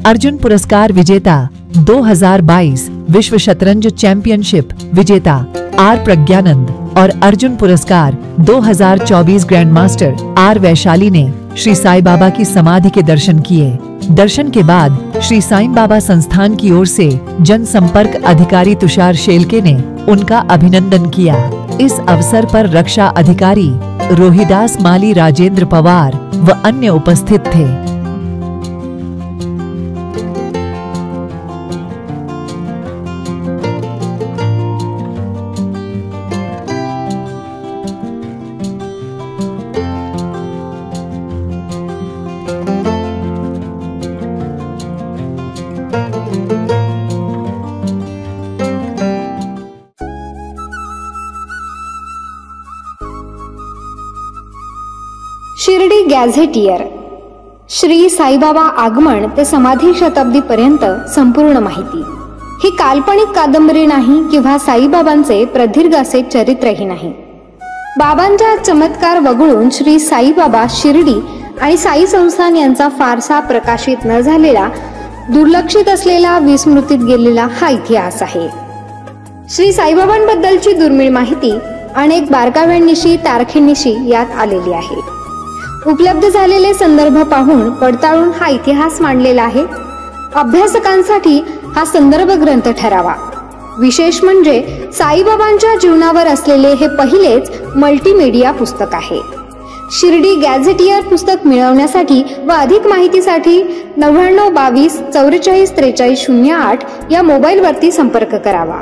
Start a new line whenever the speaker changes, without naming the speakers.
अर्जुन पुरस्कार विजेता 2022 विश्व शतरंज चैंपियनशिप विजेता आर प्रज्ञानंद और अर्जुन पुरस्कार 2024 ग्रैंड मास्टर आर वैशाली ने श्री साईं बाबा की समाधि के दर्शन किए। दर्शन के बाद श्री साईं बाबा संस्थान की ओर से जनसंपर्क अधिकारी तुषार शेलके ने उनका अभिनंदन किया। इस अवसर पर रक्षा अधिकारी रोहिदास माली, राजेंद्र पवार व अन्य उपस्थित थे।
शिर्डी गॅझेटियर श्री साईबाबा आगमन ते समाधी शताब्दी पर्यंत संपूर्ण माहिती। ही काल्पनिक कादंबरी नाही किंवा साईबाबांचे प्रदीर्घ असे चरित्रही नाही। बाबांच्या चमत्कार वगळून श्री साईबाबा शिर्डी आणि साई संस्थान यांचा फारसा प्रकाशित न झालेला, दुर्लक्षित असलेला, विस्मृतीत गेलेला हा इतिहास आहे। श्री साईबाबांबद्दलची दुर्मिळ माहिती अनेक बारकाव्यांनिशी, तारखेनिशी यात आलेली आहे। उपलब्ध झालेले संदर्भ पाहून पडताळून हा इतिहास मांडलेला आहे। अभ्यासकांसाठी हा संदर्भ ग्रंथ ठरावा। विशेष म्हणजे साईबाबांच्या जीवनावर असलेले हे पहिलेच मल्टीमीडिया पुस्तक आहे। शिर्डी गॅझेटियर पुस्तक मिळवण्यासाठी व अधिक माहितीसाठी 99 22 44 43 08 या मोबाईलवरती संपर्क करावा।